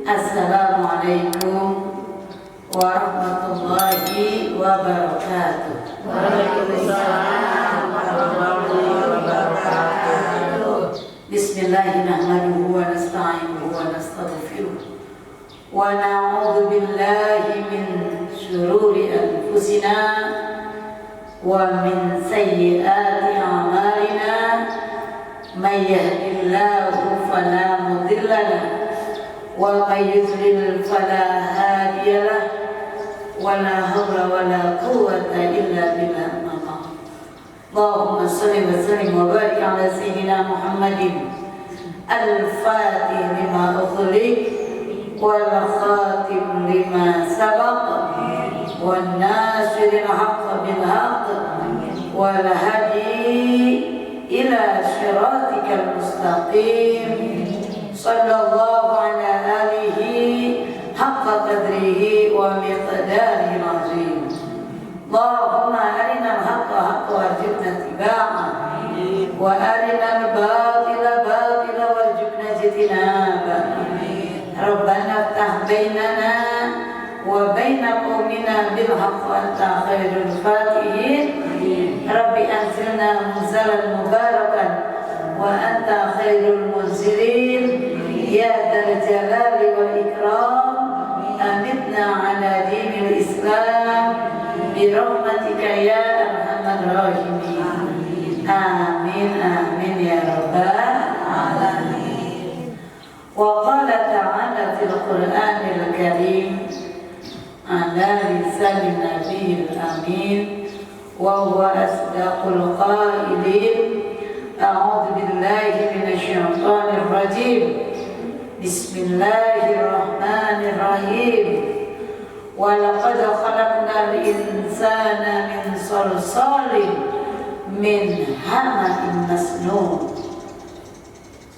Assalamualaikum warahmatullahi wabarakatuh. Waalaikumsalam warahmatullahi wabarakatuh. Bismillahirrahmanirrahim wa nasta'inuhu wa nastaghfiruh wa na'udzu billahi min syururi anfusina wa min sayyiati a'malina may yahdihillahu fala mudilla lahu wa may yudlil fala hadiya lahu wa la hawla wa la quwwata illa billah. Allahumma salli wa sallim wa barik ala sayyidina Muhammadin al-fatih lima ughliq wal khatim lima sabaq wan nasiril haqq bil haqq wal hadi ila siratikal mustaqim. Sallallahu ala alihi haqqa qadrihi wa miqdarihi azim. Allahumma arina al-haqqa haqqa warzuqna ittiba'ah wa arina al-batila batila warzuqna ijtinabah. Rabbana iftah bainana wa baina qaumina bil haqqi anta khairul fatihin. Rabbi anzilna munzalan mubarakan wa anta khairul munzilin. Ya dzal jalali wal ikram, amitna ala dinil Islam birahmatika ya arhamar rahimin. Amin amin ya rabbal alamin. Wa qala ta'ala fil Qur'anil Karim ala lisan nabiyil amin wa huwa asdaqul qailin. A'udzu billahi minasy syaithanir rajim. Bismillahirrahmanirrahim. Wa laqad khalaqnal insana min salsalin min hama'in masnun.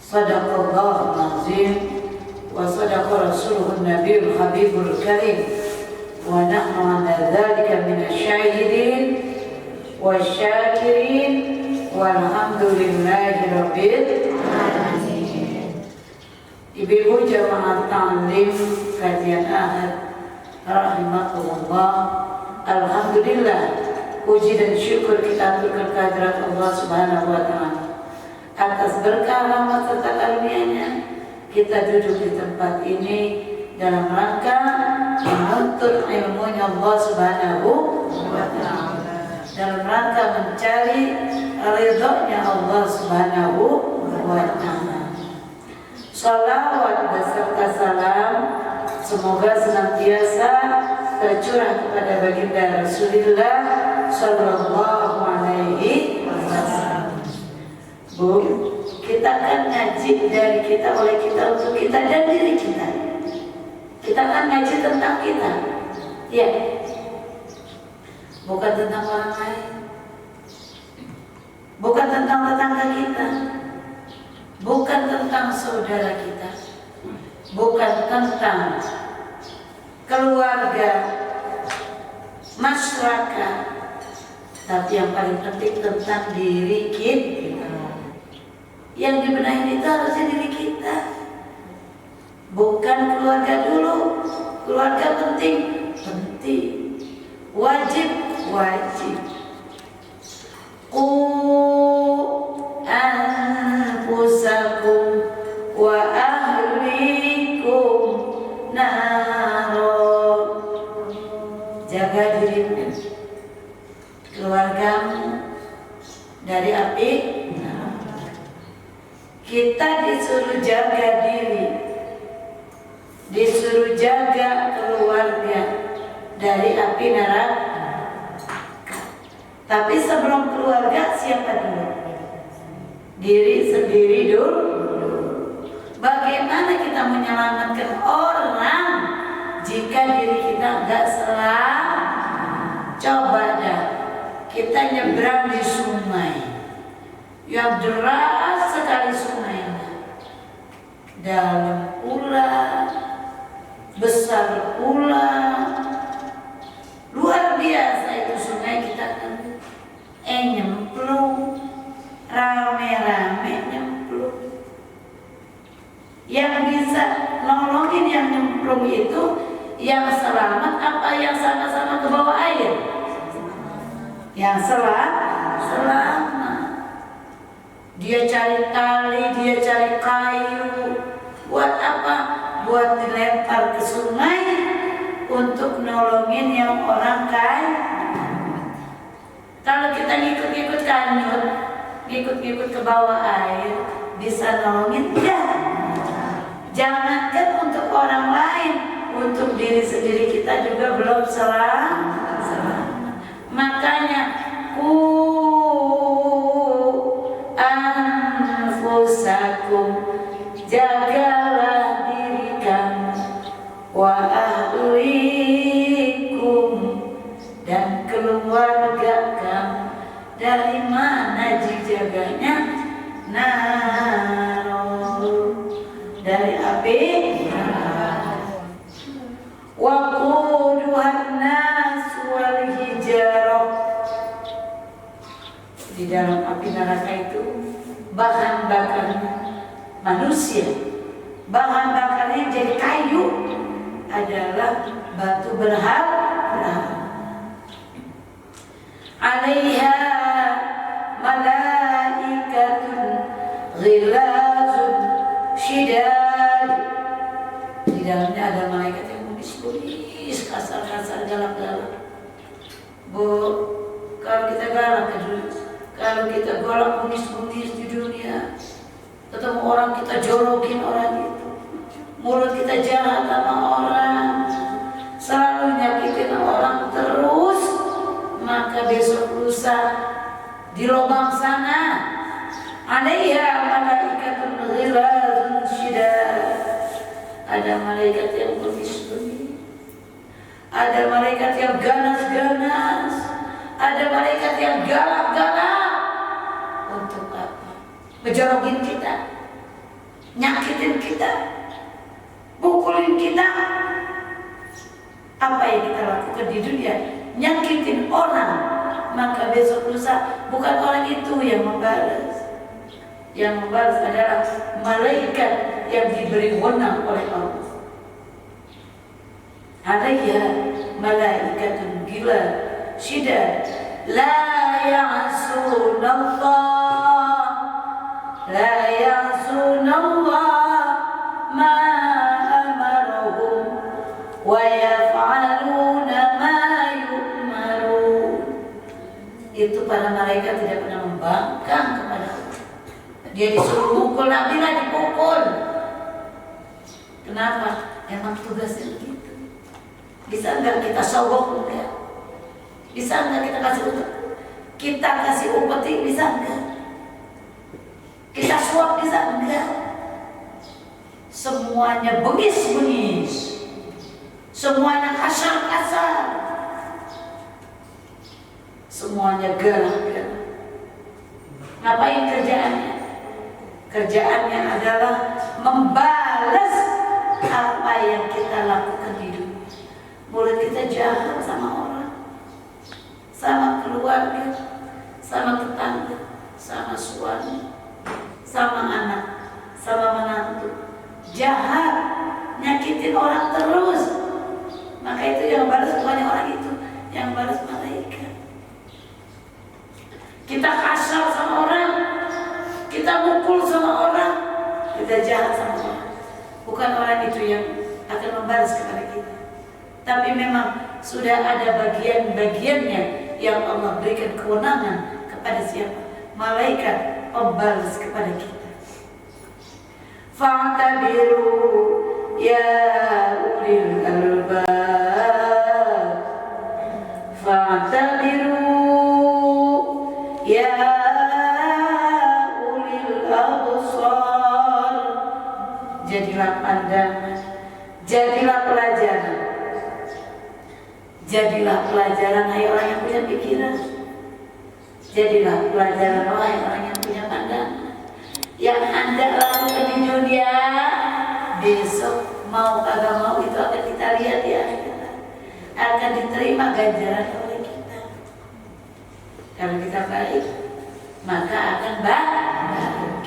Sadaqallahul azim wa sadaqa rasuluhun nabiyul habibul karim wa nahnu ala dzalika minasy syahidin wasyakirin walhamdulillahi rabbil alamin. Ibu-ibu jamaah ta'lim kajian ahad rahimakumullah. Alhamdulillah, puji dan syukur kita aturkan kehadirat Allah Subhanahu wa taala atas berkah rahmat serta karunia-Nya. Kita duduk di tempat ini dalam rangka menuntut ilmunya Allah Subhanahu wa taala, dalam rangka mencari ridhonya Allah Subhanahu wa taala. Salawat beserta salam semoga senantiasa tercurah kepada baginda Rasulullah sallallahu alaihi wasallam. Bu, kita akan ngaji dari kita, oleh kita, untuk kita dan diri kita. Kita akan ngaji tentang kita, ya, bukan tentang orang lain, bukan tentang tetangga kita, bukan tentang saudara kita, bukan tentang keluarga, masyarakat, tapi yang paling penting tentang diri kita. Yang dibenahi itu harusnya diri kita, bukan keluarga dulu. Keluarga penting, wajib. Qu anfusakum wa ahlikum naro. Jaga dirimu, keluargamu dari api. Kita disuruh jaga diri, disuruh jaga keluarga dari api neraka. Tapi sebelum keluarga siapa dulu? Diri sendiri dulu. Bagaimana kita menyelamatkan orang jika diri kita enggak selamat? Coba dah, kita nyebrang di sungai yang deras sekali sungainya, dalam pula, besar pula, luar biasa itu sungai. Kita kan nyemplung, rame-rame nyemplung. Yang bisa nolongin yang nyemplung nyemplung itu yang selamat apa yang sama-sama ke bawah air? Yang selamat. Dia cari tali, dia cari kayu. Buat apa? Buat dilempar ke sungai untuk nolongin yang orang kaya. Kalau kita ngikut-ngikut kanyut, ngikut-ngikut ke bawah air, bisa nolongin? Tidak. Jangankan untuk orang lain, untuk diri sendiri kita juga belum selamat. Makanya anfusakum, jagalah diri kamu, wa ahlikum, dan keluarga kamu. Dari mana dijaganya? Dari api. Wa quduhan nas wal hijarah. Di dalam api neraka itu bahan bakarnya manusia, bahan bakarnya jadi kayu adalah batu berharga. Alaiha malaikatun ghilazun syidad. Di dalamnya ada malaikat yang bunis-bunis, kasar-kasar, galak-galak. Bu, kalau kita galak ya dulu, kalau kita galak bunis-bunis di dunia, ketemu orang kita jorokin orang itu, mulut kita jahat sama orang, selalu nyakitin orang terus, maka besok lusa di lubang sana alaiha malaikatun ghilazun syidad. Ada malaikat yang berbisnis, ada malaikat yang ganas-ganas, ada malaikat yang galak-galak. Untuk apa? Ngejorokin kita, nyakitin kita, pukulin kita. Apa yang kita lakukan di dunia? Nyakitin orang, maka besok lusa bukan orang itu yang membalas. Yang membalas adalah malaikat yang diberi wewenang oleh Allah. Alaiha malaikatun gila syidad la ya'sunallah ma amarahum wa yaf'aluna ma yu'marun. Itu para malaikat tidak pernah membangkang kepada Allah. Dia disuruh mukul, Nabi lah dipukul. Kenapa? Emang tugasnya begitu. Bisa enggak kita sogok? Enggak. Bisa enggak kita kasih upeti? Kita kasih upeti, bisa enggak? Kita suap, bisa enggak? Semuanya bengis-bengis, semuanya kasar-kasar, semuanya galak-galak. Ngapain kerjaannya? Kerjaannya adalah membalas apa yang kita lakukan di dunia. Mulut kita jahat sama orang, sama keluarga, sama tetangga, sama suami, sama anak, sama menantu. Jahat, nyakitin orang terus. Maka itu yang balas bukannya orang itu, yang balas malaikat. Kita kasar sama orang, kita mukul sama orang, kita jahat sama orang. Bukan orang itu yang akan membalas kepada kita, tapi memang sudah ada bagian-bagiannya yang Allah berikan kewenangan kepada siapa? Malaikat pembalas kepada kita. Fa'tabiru ya ulil albab, fa'tabiru ya jadilah pandangan, jadilah pelajaran, jadilah pelajaran hai orang yang punya pikiran, jadilah pelajaran orang yang punya pandangan. Yang Anda lakukan di dunia, besok mau kagak mau itu akan kita lihat di akhirat, akan diterima ganjaran oleh kita. Kalau kita baik, maka akan baik.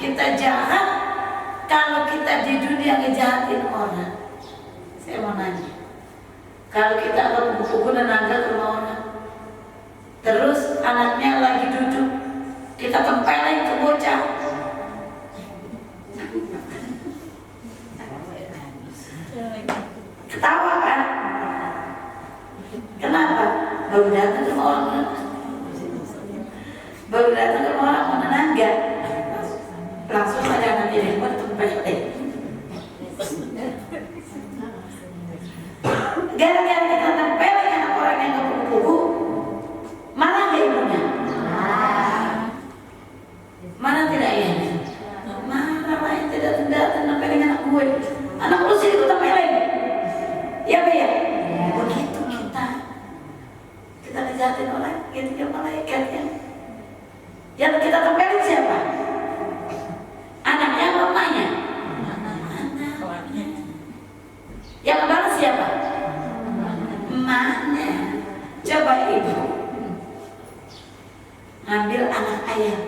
Kita jahat, kalau kita di dunia ngejahatin orang, Saya mau nanya, kalau kita ke kupu-kupu nenangga ke rumah orang, terus anaknya lagi duduk, kita tempelin ke bocah, ketawa kan? Kenapa? Baru datang ke rumah orang, baru datang ke rumah orang mau nenangga, langsung saja nanti repot tempelin. Gara-gara kita tempelin anak orang yang ke kupu-kupu, mana gak ibunya? Mana tidak ayahnya? Mana lah yang tidak tempelin anak gue? Anak lu sih itu tempelin. Ya Be ya? Begitu kita ngejahatin orang, gitu ya malaikat ya. Yang kita tempelin siapa? Anaknya apa emaknya? Anaknya. Yang ngebalas siapa? Emaknya. Coba ibu ngambil anak ayam.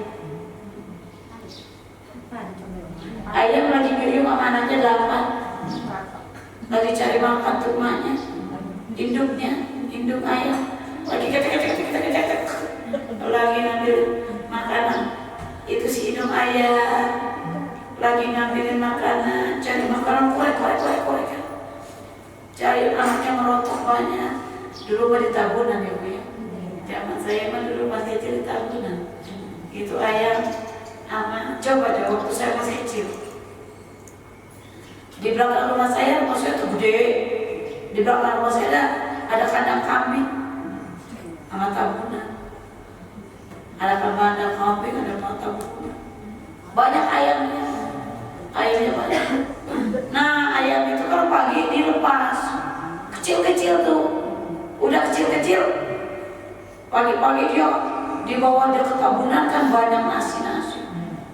Ayam lagi ngirium sama anaknya 8. Lagi cari makan untuk emaknya. Induk ayam. Lagi ketek. Lagi ngambil makanan. Itu si induk ayam lagi ngambilin makanan, cari makanan, korek. Cari anaknya merontok banyak. Dulu mah di tabunan ya Bu ya. Zaman saya mah dulu pas kecil di tabunan. Itu ayam aman. Coba deh waktu saya masih kecil. Di belakang rumah saya tuh gede. Di belakang rumah saya ada kandang kambing sama tabunan. Ada kandang kambing, ada tabunan. Banyak ayamnya banyak. Nah ayam itu kalau pagi dilepas, kecil tuh, udah kecil, pagi-pagi dia dibawa dia ke tabunan kan banyak nasi,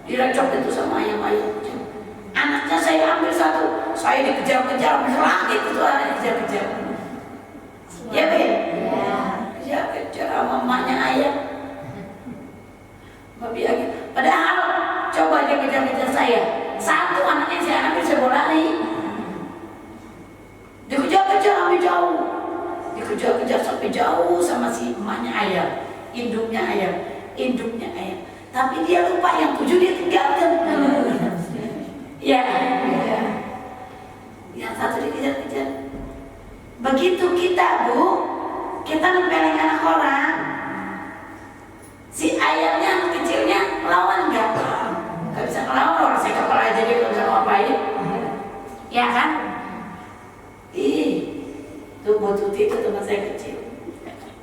direcok itu sama ayam kecil. Anaknya saya ambil satu, saya dikejar-kejar, lagi itu ada dikejar-kejar. Ya Be? Kejar-kejar sama emaknya ayam. Padahal coba dia kejar-kejar saya. Satu anaknya saya ambil, saya bawa lari. Dikejar-kejar sampai jauh. Dikejar-kejar sampai jauh sama si emaknya ayam. Induknya ayam. Tapi dia lupa yang 7 dia tinggalkan. Ya. Yang satu dikejar-kejar. Begitu kita Bu, kita nempelin anak orang. Si ayamnya anak kecilnya lawan nggak? Nggak bisa ngelawan, orang saya kepala aja dia nggak bisa ngapain. Ya kan? Tuh Bu Tuti itu teman saya kecil.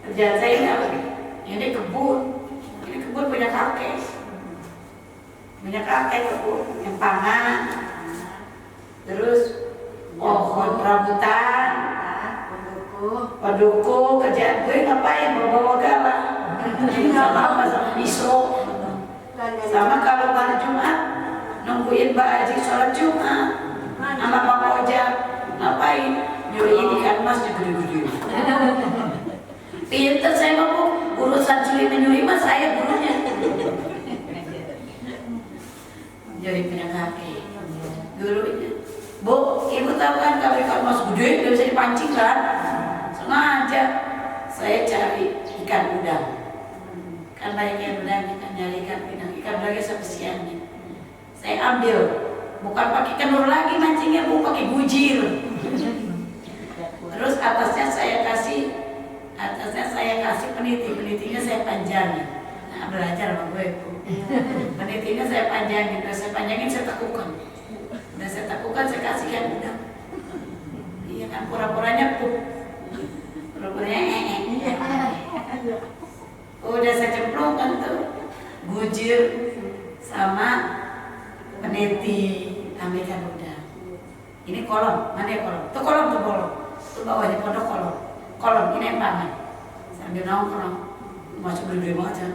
Kerjaan saya ini apa? Ini kebun punya kakek. Kebun yang pangan. Terus pohon rambutan, paduku, kerjaan gue ngapain? Bawa galah. Sama pisau. Sama kalau hari Jumat nungguin Mbak Haji sholat Jumat sama Pak Ojak ngapain? Nyuruhin ikan mas gede-gede. Pinter saya mau urusan curi menyuri mas saya gurunya. Jadi punya kakek gurunya. Bu, ibu tahu kan kalau ikan mas gede nggak bisa dipancing kan? Sengaja saya cari ikan udang. Kan banyak udang, kan nyari ikan udangnya spesialnya. Saya ambil, bukan pakai kenur lagi mancingnya, bu pakai bujir. Terus atasnya saya kasih penitinya saya panjangin. Nah belajar sama gue bu. Penitinya saya panjangin, saya tekukan. Udah saya tekukan, saya kasihkan udang. Iya kan pura-puranya pup, pura-puranya udah saya cemplungkan tuh bujir sama peniti, ambilkan udang. Ini kolom, mana ya kolom? Tuh kolom. Tuh bawahnya pondok kolom ini yang pangan. Sambil nongkrong, masuk gede banget ya.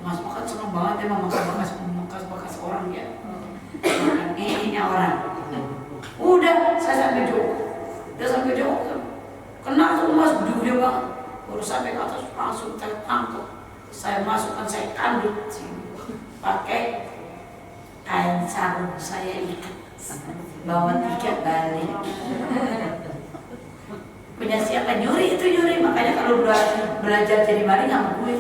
Mas makan seneng banget emang makan bekas orang ya. Makan ini orang. Udah saya sampai jauh. Kena tuh mas gede banget. Baru sampai ke atas langsung tangkap. Saya masukkan, saya kandut pakai kain sarung, saya ikat bawa 3 balik. Punya siapa? Nyuri itu nyuri. Makanya kalau belajar jadi maling sama gue.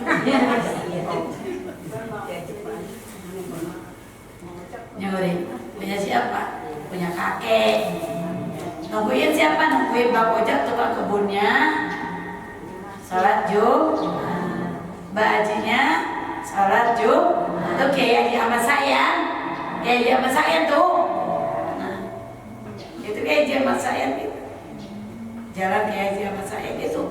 Nyuri. Punya siapa? Punya kakek. Nungguin siapa? Nungguin Bang Ojak tukang kebunnya. Salat Jumat. Mbak Ajinya salat Jumat. Itu Kiai Haji Ahmad Sayan. Kiai Haji Ahmad Sayan tuh. Nah, itu Kiai Haji Ahmad Sayan gitu. Jalan Kiai Haji Ahmad Sayan itu.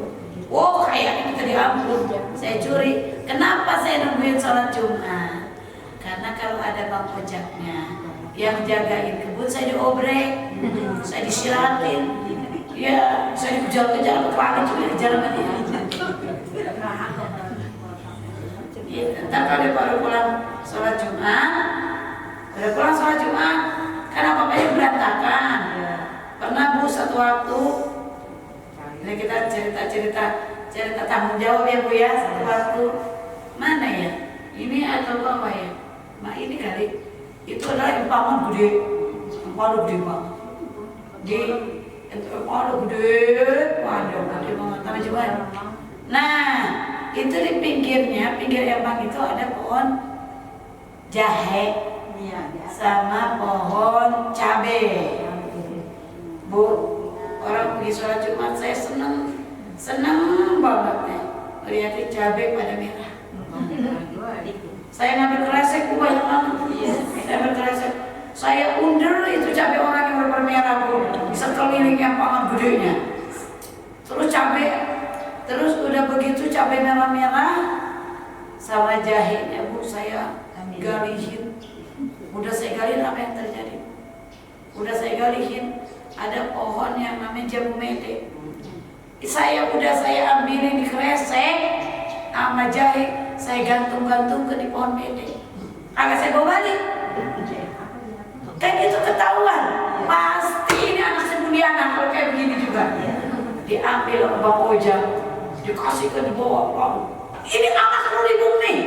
Wow, kayaknya kita diampun. Saya curi. Kenapa saya nungguin salat Jumat? Karena kalau ada Bang Ojaknya yang jagain kebun, saya diobrek, saya disiratin, ya saya dikejar-kejar ke kelana juga kejar sama dia. Ya, ntar kalau baru pulang sholat Jumat, kan apa-apanya berantakan. Pernah Bu satu waktu, ini kita cerita tanggung jawab ya Bu ya, satu waktu mana ya? Ini atau apa ya? Nah ini kali. Itu adalah empangan gede banget. Empangan gede banget. Nah, itu di pinggir empang itu ada pohon jahe sama pohon cabe. Bu, orang pergi sholat Jumat saya seneng banget nih melihat cabe pada merah. Saya ngambil kresek banyak banget. Saya berkresek. Saya under itu cabai orang yang bermerah Bu. Bisa keliling empangan gedenya. Terus cabai. Terus udah begitu cabai merah-merah sama jahenya Bu saya galihin. Udah saya galihin apa yang terjadi? Udah saya galihin ada pohon yang namanya jambu mete. Saya ambilin di kresek sama jahe. Saya gantung ke di pohon mete. Agak saya bawa balik. Kan itu ketahuan. Pasti ini anak sembunyian kalau kayak begini juga. Diambil oleh Bang Ojak, dikasih ke di bawah. Ini anak kerudung nih.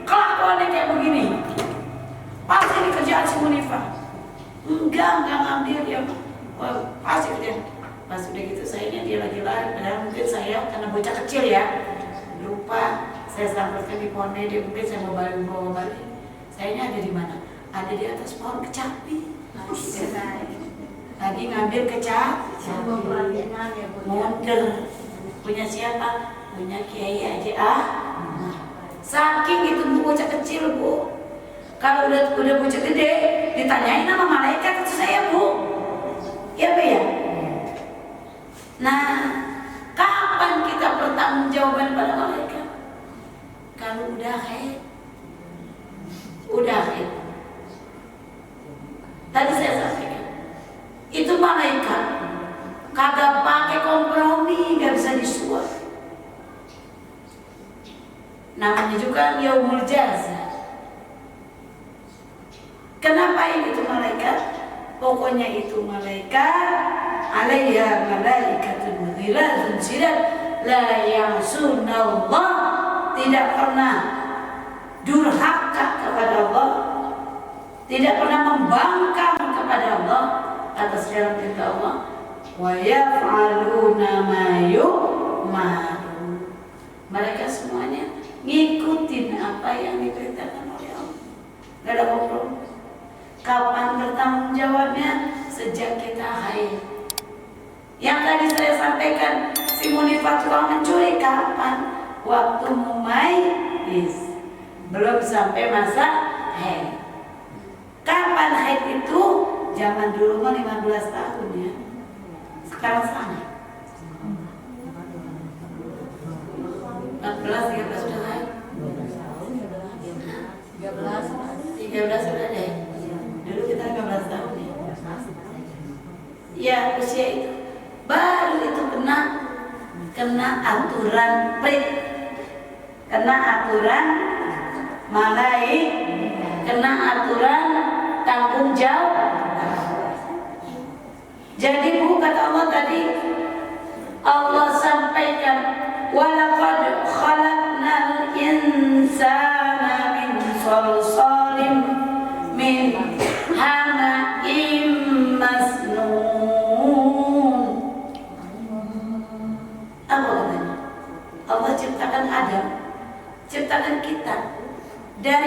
Kelakuannya kayak begini. Pasti ini kerjaan si Munifah. Enggak ngambil dia. Pasti kerjaan. Pas udah gitu saya dia lagi lari. Padahal mungkin saya karena bocah kecil ya, lupa. Saya sampaikan di pohon mede, mungkin saya mau bawa balik. Sayanya ada di mana? Ada di atas pohon kecapi. Lagi ngambil kecapi. Mundur. Punya siapa? Punya Kiai Haji Saking itu bocah kecil Bu. Kalau udah bocah gede, ditanyain sama malaikat itu saya Bu. Ya Bu ya. Nah, kapan kita bertanggungjawaban pada malaikat? Kalau udah haid. Tadi saya sampaikan, itu malaikat kagak pakai kompromi, nggak bisa disuap. Namanya juga yaumul jaza. Kenapa ini tuh malaikat? Pokoknya itu malaikat alaiha malaikatun ghiladun syidad la ya'sunallah, tidak pernah durhaka kepada Allah, tidak pernah membangkang kepada Allah atas jalan perintah Allah. Wa yaf'aluna ma yu'marun. Mereka semuanya ngikutin apa yang diperintahkan oleh Allah. Gak ada kompromi. Kapan bertanggung jawabnya? Sejak kita haid. Yang tadi saya sampaikan, si Munifah tukang mencuri kapan? Waktu mumayyiz, belum sampai masa haid. Kapan haid itu? Zaman dulu mah 15 tahun ya. Sekarang sana 14, 13 sudah haid. 13 sudah deh. Dulu kita 15 tahun ya. Ya usia itu baru itu kena aturan prit, kena aturan malai, kena aturan tanggung jawab. Jadi Bu, kata Allah tadi, Allah sampaikan walaqad khalaqnal insana min salsalin min hama'im masnun.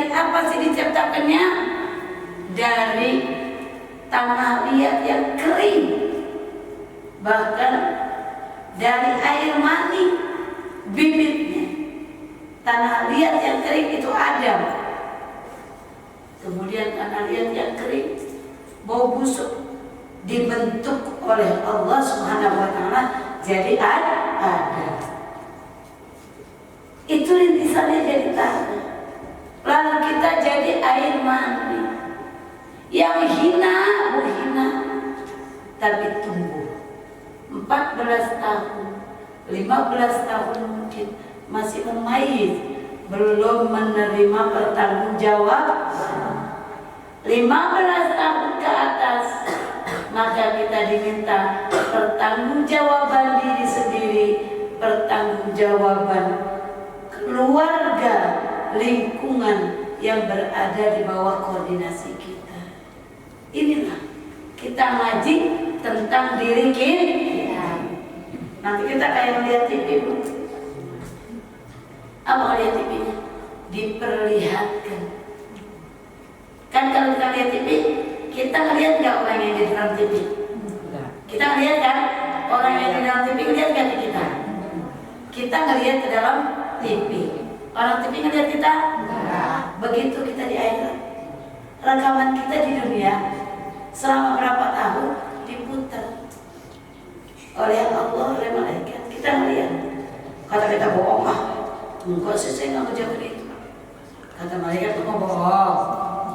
Dari apa sih diciptakannya? Dari tanah liat yang kering, bahkan dari air mani bibitnya. Tanah liat yang kering itu Adam. Kemudian tanah liat yang kering, bau busuk, dibentuk oleh Allah Subhanahu wa Ta'ala jadi Adam. Itu rintisannya jadi tanah. Lalu kita jadi air mani yang hina, tapi tumbuh 14 tahun, 15 tahun mungkin masih memayis, belum menerima pertanggungjawaban. 15 tahun ke atas, maka kita diminta pertanggungjawaban diri sendiri, pertanggungjawaban keluarga, lingkungan yang berada di bawah koordinasi kita. Inilah kita ngaji tentang diri kita. Nanti kita kayak melihat TV, Bu. Apa lihat TV-nya? Diperlihatkan. Kan kalau kita lihat TV, kita ngelihat nggak orang yang di dalam TV? Kita ngelihat kan orang yang di dalam TV, ngelihat nggak di kita? Kita ngelihat ke dalam TV. Orang TV ngelihat kita? Begitu kita di akhirat. Rekaman kita di dunia selama berapa tahun diputar oleh Allah, oleh malaikat. Kita melihat. Kata kita bohong ah, enggak sih, saya nggak ngejamin itu. Kata malaikat mau bohong.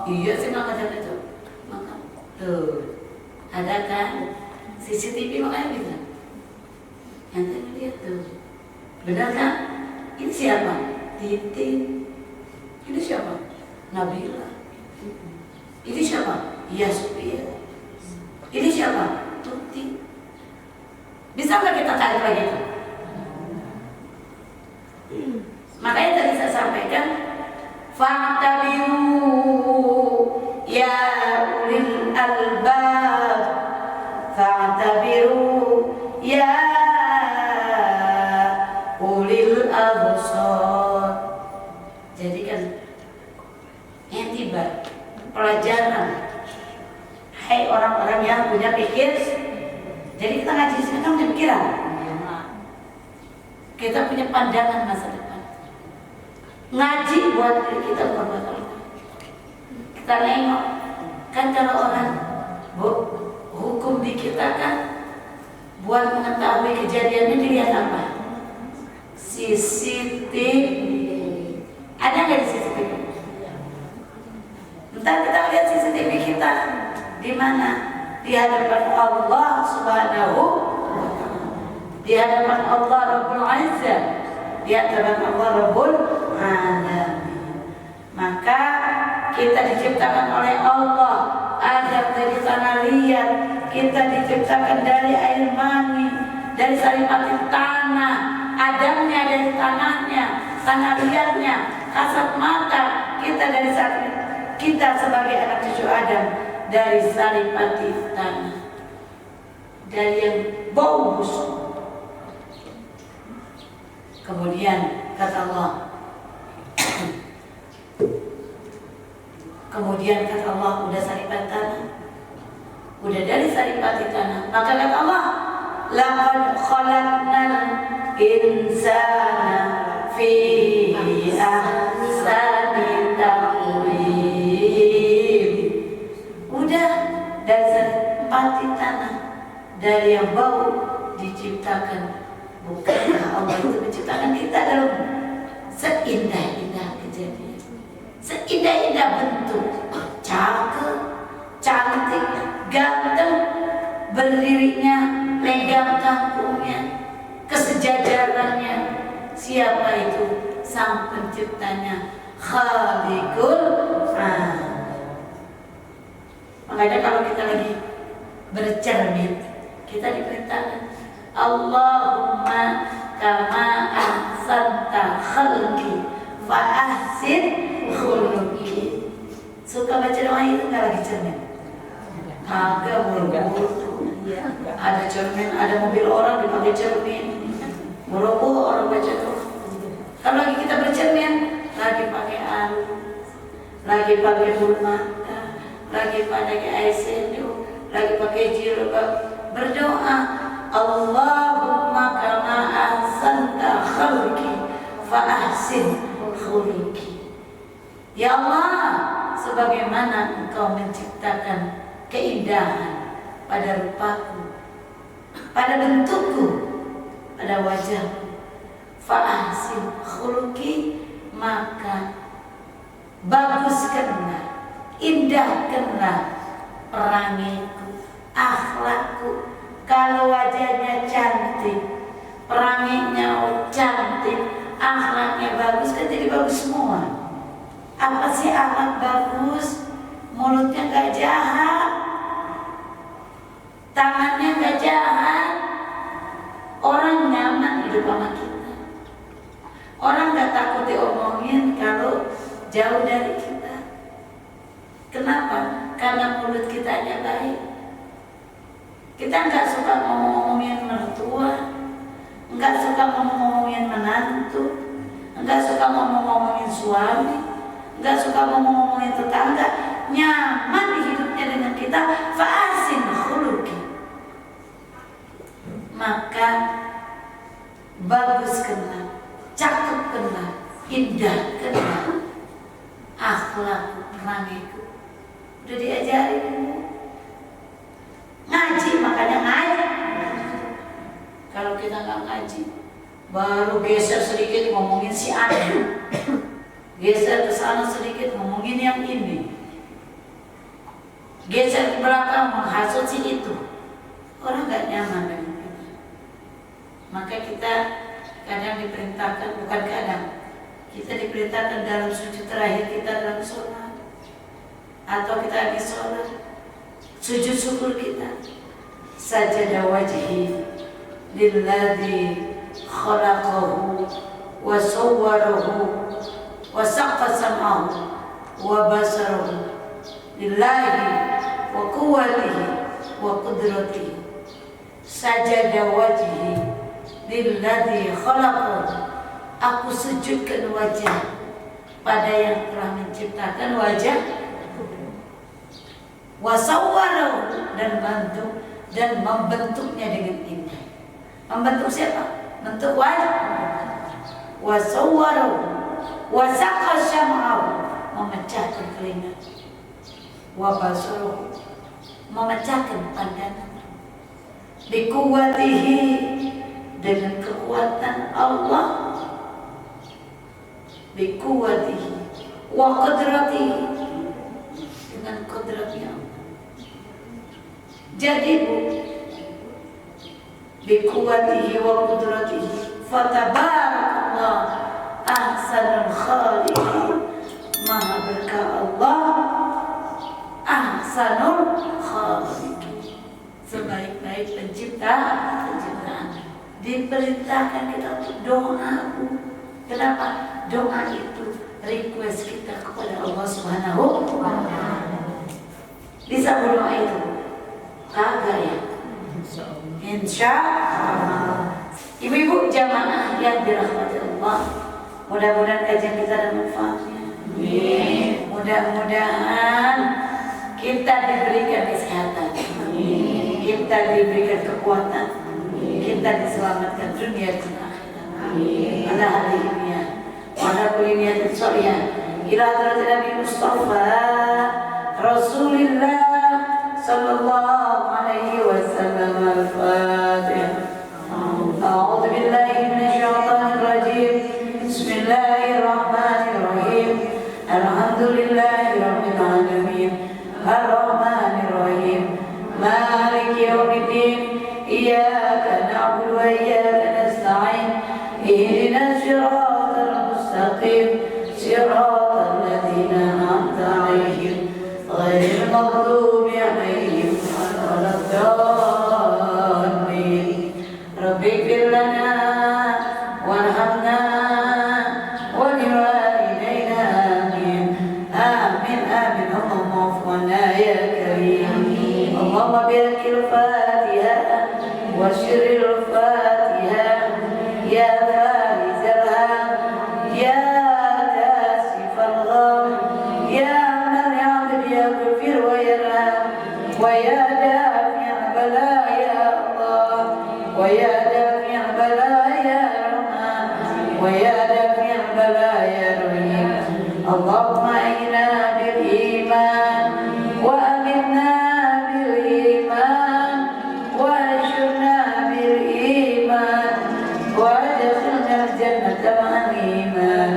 Iya, saya nggak ngejamin itu. Maka tuh ada kan CCTV makanya gitu. Nanti melihat tuh, benar kan? Ini siapa? Titin. Ini siapa? Nabila. Ini siapa? Yasbia. Ini siapa? Tuti. Bisa nggak kita tarik lagi itu? Makanya tadi saya sampaikan, fa'tabiru ya ulil albab, fa'tabiru ya ulil absar. Jadi kan etibar, pelajaran. Hai orang-orang yang punya pikir. Jadi kita ngaji di sini kan punya pikiran. Kita punya pandangan masa depan. Ngaji buat diri kita, bukan buat orang. Kita nengok. Kan kalau orang hukum di kita kan buat mengetahui kejadiannya dilihat apa? CCTV. Ada nggak di CCTV? Ntar kita lihat CCTV kita di mana? Di hadapan Allah Subhanahu wa Ta'ala, di hadapan Allah Rabbul Izzah, di hadapan Allah Rabbul Alamin. Maka kita diciptakan oleh Allah, Adam dari tanah liat, kita diciptakan dari air mani, dari saripati tanah, Adamnya dari tanahnya, tanah liatnya, kasat mata kita dari kita sebagai anak cucu Adam dari saripati tanah, dari yang bau busuk. Kemudian kata Allah, udah saripati tanah, udah dari saripati tanah, maka kata Allah, laqad khalaqnal insana fi ahsani taqwim. Udah dari saripati tanah, dari yang bau diciptakan. Bukankah Allah itu menciptakan kita dalam seindah-indah kejadian, seindah-indah bentuk, cakep, cantik, ganteng, berdirinya, legang kangkungnya, kesejajarannya. Siapa itu? Sang penciptanya, Khaliqul Alam. Makanya kalau kita lagi bercermin, kita diperintahkan, Allahumma kama ahsanta khalqi fa ahsin khuluqi. Suka baca doa itu nggak lagi cermin? Kagak, buru-buru. Ada cermin, ada mobil orang dipakai cermin, buru-buru orang baca doa. Kalau lagi kita bercermin, lagi pakai alu, lagi pakai bulu mata, lagi pakai eyeshadow, lagi pakai jilbab, berdoa, Allahumma kama ahsanta khalqi fa ahsin khuluqi. Ya Allah, sebagaimana Engkau menciptakan keindahan pada rupaku, pada bentukku, pada wajahku, fa ahsin khuluqi, maka baguskanlah, indahkanlah perangiku, akhlakku. Kalau wajahnya cantik, peranginya cantik, akhlaknya bagus, kan jadi bagus semua. Apa sih akhlak bagus? Mulutnya gak jahat, tangannya gak jahat, orang nyaman hidup sama kita. Orang gak takut diomongin kalau jauh dari kita. Kenapa? Karena mulut kitanya baik. Kita nggak suka ngomongin mertua, nggak suka ngomongin menantu, nggak suka ngomongin suami, nggak suka ngomongin tetangga. Nyaman hidupnya dengan kita, fa'asin khuluqi, maka baguskanlah, cakepkanlah, indahkanlah akhlak perangiku. Udah diajarin ngaji, makanya ngaji. Kalau kita nggak ngaji, baru geser sedikit ngomongin si anu, geser ke sana sedikit ngomongin yang ini, geser ke belakang menghasut si itu. Orang nggak nyaman dengan kita. Maka kita kadang diperintahkan, bukan kadang, kita diperintahkan dalam sujud terakhir kita dalam sholat, atau kita habis sholat, sujud syukur kita, sajada wajhi lilladzi khalaqahu wa sawwarahu wa saqqa sam'ahu wa basarahu lillahi wa quwwatihi wa qudratihi. Sajada wajhi lilladzi khalaqahu, aku sujudkan wajah pada yang telah menciptakan wajah, wasawwarahu, dan membentuknya dengan indah. Membentuk siapa? Bentuk wajah. Wasawwarahu, wasaqqa syam'ahu, memecahkan telinga. Wabasarahu, memecahkan pandangan. Bikuwatihi, dengan kekuatan Allah. Bikuwatihi wa qudratihi, dengan kodratnya Allah. Jadi Bu, bikuwatihi wa qudratihi fatabarakallah ahsanul khaliqin. Maha berkah Allah, ahsanul khaliqin, sebaik-baik pencipta penciptaan. Diperintahkan kita untuk doa. Kenapa? Doa itu request kita kepada Allah Subhanahu wa ta'ala. Bisa berdoa itu? Kagak ya? Insya Allah. Ibu-ibu jamaah yang dirahmati Allah, mudah-mudahan kajian kita ada manfaatnya. Mudah-mudahan kita diberikan kesehatan, kita diberikan kekuatan, kita diselamatkan dunia dan akhirat. Ala hadhihi wa kulli sholiyah ila hadratin Nabi Mustafa Rasulillah sallallahu alaihi wasallam. Al-Fatihah. A'udzu billahi minasy syaithanir rajim. Bismillahirrahmanirrahim. Alhamdulillahirabbil alamin. Ar-Rahmanir Rahim. Maliki yaumiddin. Iyyaka na'budu wa iyyaka nasta'in. Ihdinas siratal mustaqim. Siratal ladzina an'amta 'alaihim ghairil maghdubi 'alaihim waladdallin. Rabbighfir lana warhamna wa liwalidayna amin. Amin amin. Allahumma afwana ya karim. Allahumma barakil Fatihah wa syiril Fatihah. Ya farizal ham, ya kasifal gham, ya يغفر ويرحم ويا دافع البلاء يا الله ويا دافع البلاء يا رحمن ويا دافع البلاء يا رحيم اللهم أعنا بالإيمان وأمنا بالإيمان وأجرنا بالإيمان وأدخلنا الجنة مع الإيمان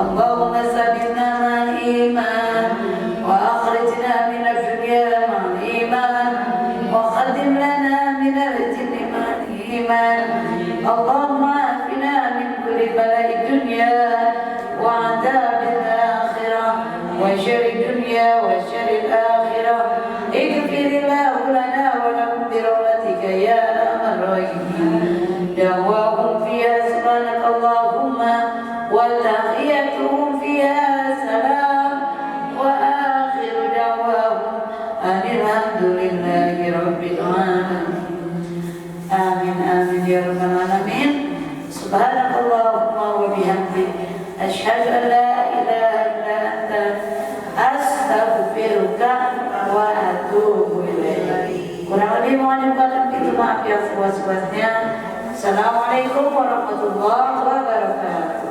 اللهم ثبتنا مع الإيمان وأخرجنا من الدنيا مع الإيمان وختم لنا من الجن مع الإيمان اللهم عافنا من كل بلاء الدنيا وعذاب الآخرة وشر الدنيا وشر الآخرة اغفر الله لنا ولكم برحمتك يا أرحم الراحمين دعواهم فيها سبحانك اللهم وتحيتهم فيها سلام وآخر دعواهم أن الحمد لله رب العالمين آمين آمين يا رب العالمين سبحانك اللهم وبحمدك أشهد أن لا إله إلا أنت أستغفرك وأتوب إليك. Kurang lebih mohon dibukakan pintu maaf yang seluas-luasnya. Assalamualaikum warahmatullahi wabarakatuh.